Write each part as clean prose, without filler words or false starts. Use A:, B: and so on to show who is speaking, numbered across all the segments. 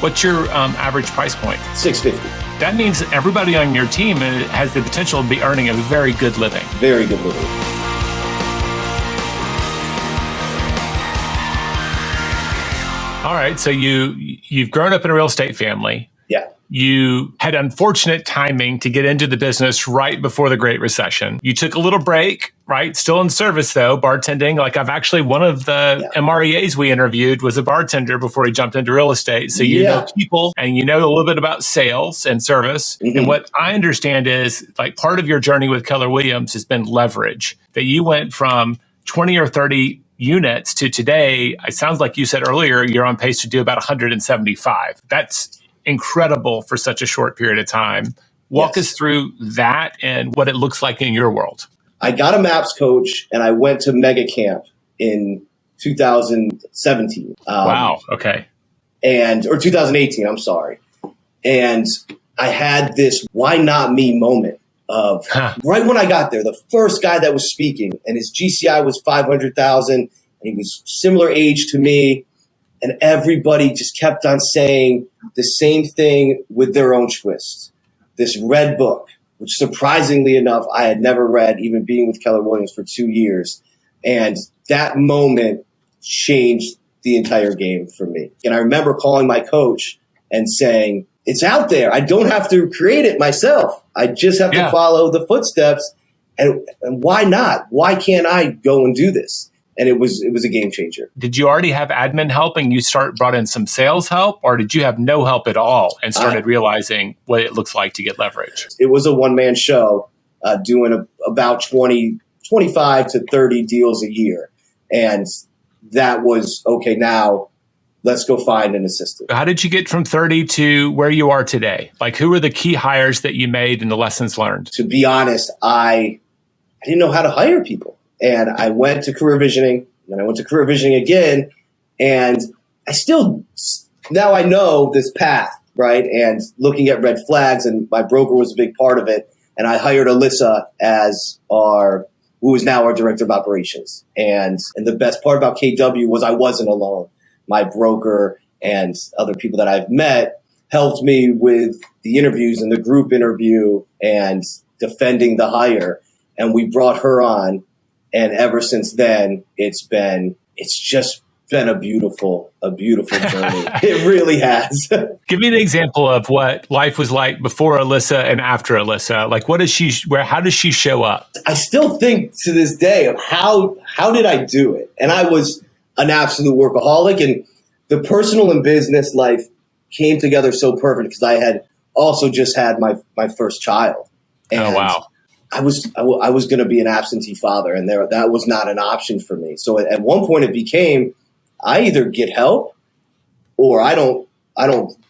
A: What's your average price point?
B: $650.
A: That means everybody on your team has the potential to be earning a very good living.
B: Very good living.
A: All right. So you've grown up in a real estate family.
B: Yeah.
A: You had unfortunate timing to get into the business right before the Great Recession. You took a little break, right? Still in service though, bartending. Like I've actually, one of the MREAs we interviewed was a bartender before he jumped into real estate. So you know people and you know a little bit about sales and service. Mm-hmm. And what I understand is like part of your journey with Keller Williams has been leverage, that you went from 20 or 30 units to today. It sounds like you said earlier, you're on pace to do about 175. That's incredible for such a short period of time. Walk us through that and what it looks like in your world.
B: I got a MAPS coach and I went to Mega Camp in 2017.
A: Wow. Okay.
B: Or 2018, I'm sorry. And I had this why not me moment of right when I got there, the first guy that was speaking and his GCI was 500,000 and he was similar age to me. And everybody just kept on saying the same thing with their own twist. This red book, which surprisingly enough, I had never read, even being with Keller Williams for 2 years. And that moment changed the entire game for me. And I remember calling my coach and saying, it's out there. I don't have to create it myself. I just have to follow the footsteps. And why not? Why can't I go and do this? And it was a game changer.
A: Did you already have admin help and you brought in some sales help, or did you have no help at all and started realizing what it looks like to get leverage?
B: It was a one-man show doing about 25 to 30 deals a year. And that was, okay, now let's go find an assistant.
A: How did you get from 30 to where you are today? Like, who were the key hires that you made and the lessons learned?
B: To be honest, I didn't know how to hire people. And I went to career visioning, and I went to career visioning again. And now I know this path, right? And looking at red flags, and my broker was a big part of it. And I hired Alyssa as who is now our director of operations. And the best part about KW was I wasn't alone. My broker and other people that I've met helped me with the interviews and the group interview and defending the hire. And we brought her on. And ever since then, it's just been a beautiful journey. It really has.
A: Give me an example of what life was like before Alyssa and after Alyssa. Like, how does she show up?
B: I still think to this day of how did I do it? And I was an absolute workaholic, and the personal and business life came together so perfect because I had also just had my first child. And
A: oh, wow.
B: I was going to be an absentee father, and that was not an option for me. So at one point it became, I either get help or I don't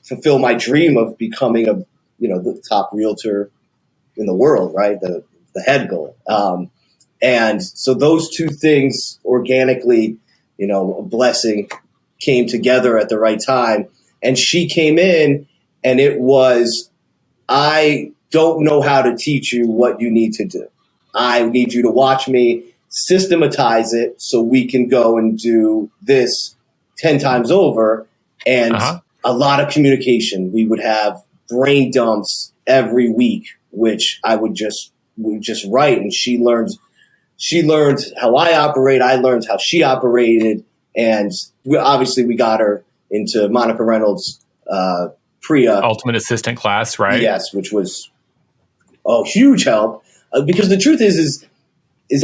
B: fulfill my dream of becoming the top realtor in the world, right? The head goal. And so those two things organically, a blessing, came together at the right time. And she came in and it was, I don't know how to teach you what you need to do. I need you to watch me systematize it so we can go and do this 10 times over. And a lot of communication. We would have brain dumps every week, which we just write. And she learned how I operate. I learned how she operated. And we got her into Monica Reynolds' PRIA.
A: Ultimate Assistant class, right?
B: Yes, which was huge help. Because the truth is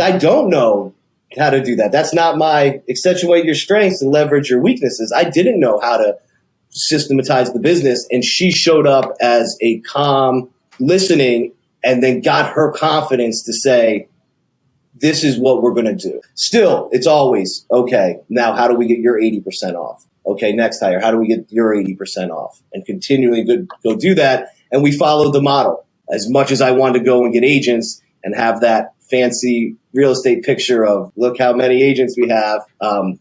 B: I don't know how to do that. That's not my accentuate your strengths and leverage your weaknesses. I didn't know how to systematize the business. And she showed up as a calm listening and then got her confidence to say, this is what we're going to do. Still, it's always, okay, now how do we get your 80% off? Okay, next hire, how do we get your 80% off? And continually go do that. And we followed the model. As much as I wanted to go and get agents and have that fancy real estate picture of look how many agents we have,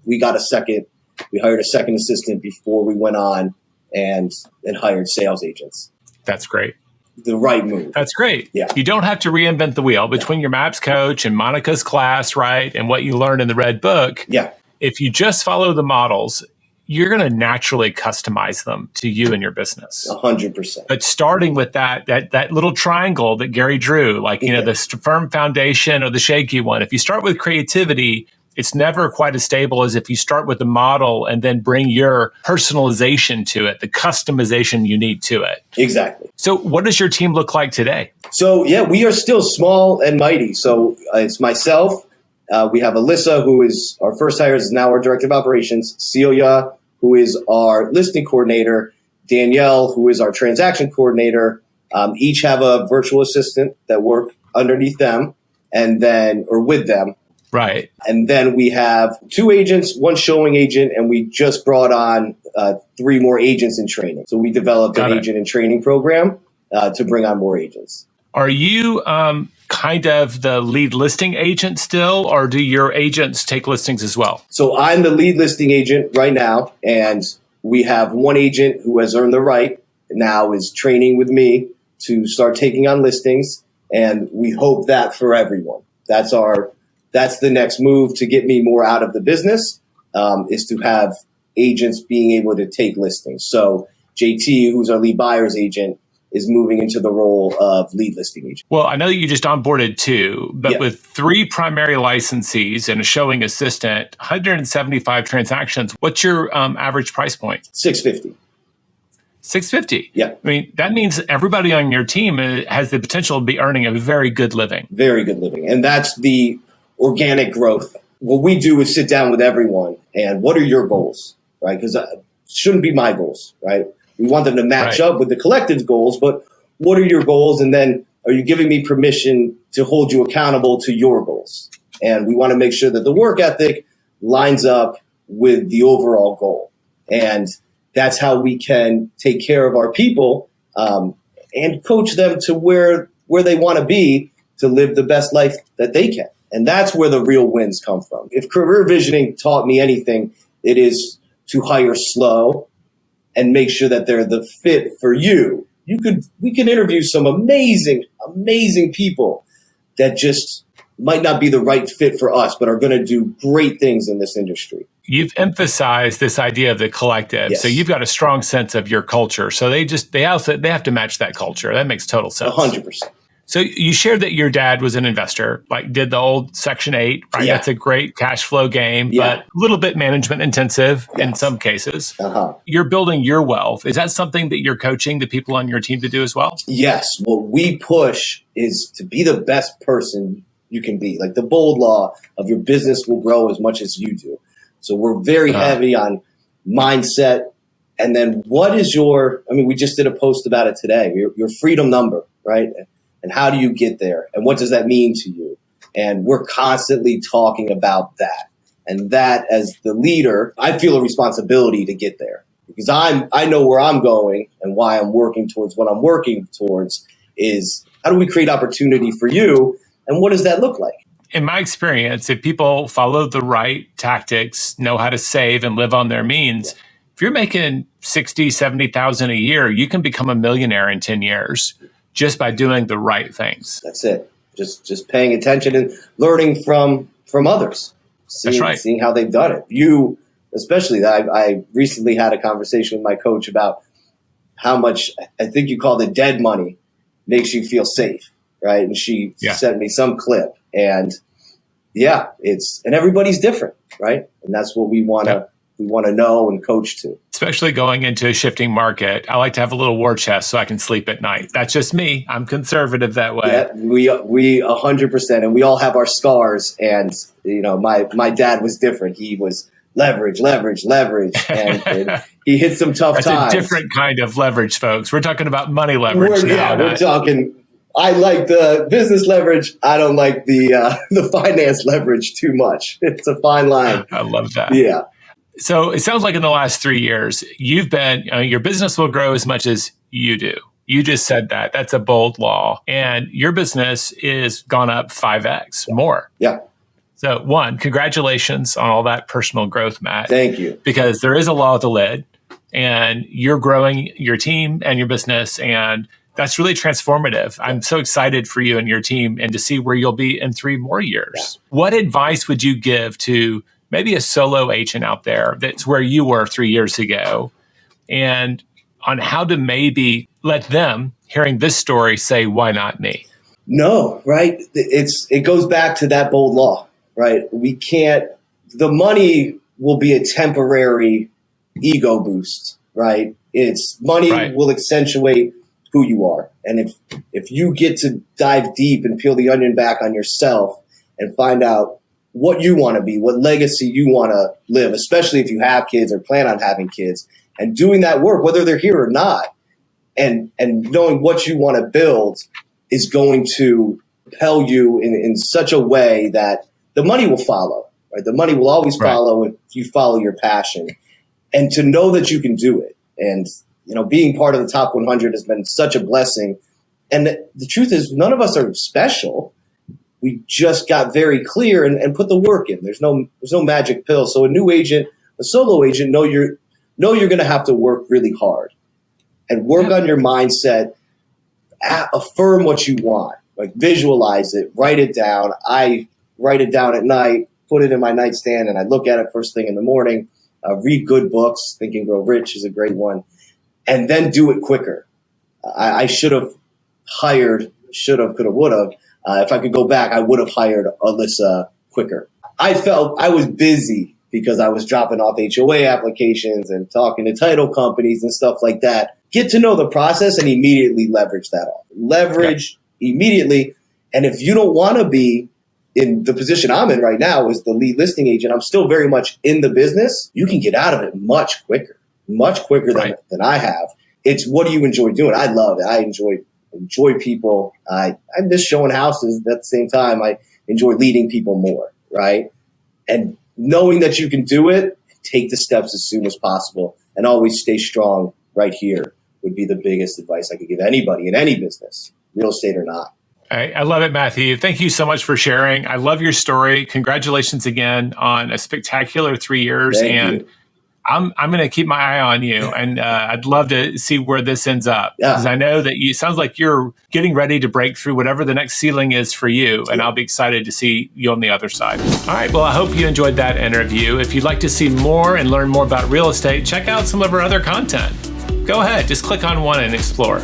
B: we hired a second assistant before we went on and hired sales agents.
A: That's great.
B: The right move.
A: That's great.
B: Yeah.
A: You don't have to reinvent the wheel between your MAPS coach and Monica's class, right? And what you learned in the red book.
B: Yeah.
A: If you just follow the models, you're going to naturally customize them to you and your business.
B: 100%.
A: But starting with that little triangle that Gary drew, like, the firm foundation or the shaky one, if you start with creativity, it's never quite as stable as if you start with the model and then bring your personalization to it, the customization you need to it.
B: Exactly.
A: So what does your team look like today?
B: So, we are still small and mighty. So it's myself. We have Alyssa, who is our first hire, is now our director of operations. Celia, who is our listing coordinator. Danielle, who is our transaction coordinator. Each have a virtual assistant that work underneath them or with them.
A: Right.
B: And then we have 2 agents, 1 showing agent, and we just brought on 3 more agents in training. So we developed an agent in training program to bring on more agents.
A: Are you kind of the lead listing agent still, or do your agents take listings as well?
B: So I'm the lead listing agent right now, and we have 1 agent who has earned the right, now is training with me to start taking on listings, and we hope that for everyone. That's the next move to get me more out of the business, is to have agents being able to take listings. So JT, who's our lead buyer's agent, is moving into the role of lead listing agent.
A: Well, I know that you just onboarded 2, but with 3 primary licensees and a showing assistant, 175 transactions, what's your average price point?
B: $650.
A: $650.
B: Yeah.
A: I mean, that means everybody on your team has the potential to be earning a very good living.
B: Very good living. And that's the organic growth. What we do is sit down with everyone and what are your goals, right? Because it shouldn't be my goals, right? We want them to match up with the collective's goals, but what are your goals? And then are you giving me permission to hold you accountable to your goals? And we want to make sure that the work ethic lines up with the overall goal. And that's how we can take care of our people and coach them to where they want to be to live the best life that they can. And that's where the real wins come from. If career visioning taught me anything, it is to hire slow and make sure that they're the fit for you. We can interview some amazing, amazing people that just might not be the right fit for us, but are going to do great things in this industry.
A: You've emphasized this idea of the collective.
B: Yes.
A: So you've got a strong sense of your culture. So they have to match that culture. That makes total sense.
B: 100%.
A: So you shared that your dad was an investor, like did the old Section 8, right?
B: Yeah.
A: That's a great cash flow game, but a little bit management intensive in some cases. You're building your wealth. Is that something that you're coaching the people on your team to do as well?
B: Yes. What we push is to be the best person you can be. Like the bold law of your business will grow as much as you do. So we're very heavy on mindset. And then we just did a post about it today, your freedom number, right? And how do you get there? And what does that mean to you? And we're constantly talking about that. And that, as the leader, I feel a responsibility to get there because I know where I'm going and why I'm working towards what I'm working towards is how do we create opportunity for you? And what does that look like?
A: In my experience, if people follow the right tactics, know how to save and live on their means, if you're making 60, 70,000 a year, you can become a millionaire in 10 years. Just by doing the right things.
B: That's it. Just paying attention and learning from others. Seeing how they've done it. You, especially, I recently had a conversation with my coach about how much, I think you called it dead money, makes you feel safe, right? And she sent me some clip. And and everybody's different, right? And that's what we want to know and coach to.
A: Especially going into a shifting market. I like to have a little war chest so I can sleep at night. That's just me. I'm conservative that way.
B: Yeah, we 100%. And we all have our scars. And, my dad was different. He was leverage. And he hit some tough times.
A: That's a different kind of leverage, folks. We're talking about money leverage now.
B: We're talking... I like the business leverage. I don't like the finance leverage too much. It's a fine line.
A: I love that.
B: Yeah.
A: So it sounds like in the last 3 years, you've been, your business will grow as much as you do. You just said that. That's a bold law. And your business is gone up 5x more.
B: Yeah.
A: So congratulations on all that personal growth, Matt.
B: Thank you.
A: Because there is a law of the lid and you're growing your team and your business, and that's really transformative. I'm so excited for you and your team and to see where you'll be in 3 more years. Yeah. What advice would you give to maybe a solo agent out there that's where you were 3 years ago, and on how to maybe let them, hearing this story, say, why not me?
B: No, right? It goes back to that bold law, right? The money will be a temporary ego boost, right? Money will accentuate who you are. And if you get to dive deep and peel the onion back on yourself and find out what you want to be, what legacy you want to live, especially if you have kids or plan on having kids, and doing that work, whether they're here or not, and knowing what you want to build is going to propel you in such a way that the money will follow, right? The money will always follow if you follow your passion. And to know that you can do it. And, being part of the top 100 has been such a blessing. And the truth is, none of us are special. We just got very clear and put the work in. There's no magic pill. So a new agent, a solo agent, know you're going to have to work really hard and work on your mindset, affirm what you want, like visualize it, write it down. I write it down at night, put it in my nightstand, and I look at it first thing in the morning. Read good books. Think and Grow Rich is a great one. And then do it quicker. I should have hired, could have, would have. If I could go back, I would have hired Alyssa quicker. I felt I was busy because I was dropping off HOA applications and talking to title companies and stuff like that. Get to know the process and immediately leverage that off. Leverage immediately. And if you don't want to be in the position I'm in right now as the lead listing agent, I'm still very much in the business. You can get out of it much quicker than I have. It's what do you enjoy doing? I love it. I enjoy people. I miss showing houses. At the same time, I enjoy leading people more, right? And knowing that you can do it, take the steps as soon as possible and always stay strong right here would be the biggest advice I could give anybody in any business, real estate or not.
A: I love it, Matthew. Thank you so much for sharing. I love your story. Congratulations again on a spectacular 3 years.
B: Thank you.
A: I'm going to keep my eye on you, and I'd love to see where this ends up, because I know that it sounds like you're getting ready to break through whatever the next ceiling is for you, and I'll be excited to see you on the other side. All right, well, I hope you enjoyed that interview. If you'd like to see more and learn more about real estate, check out some of our other content. Go ahead, just click on one and explore.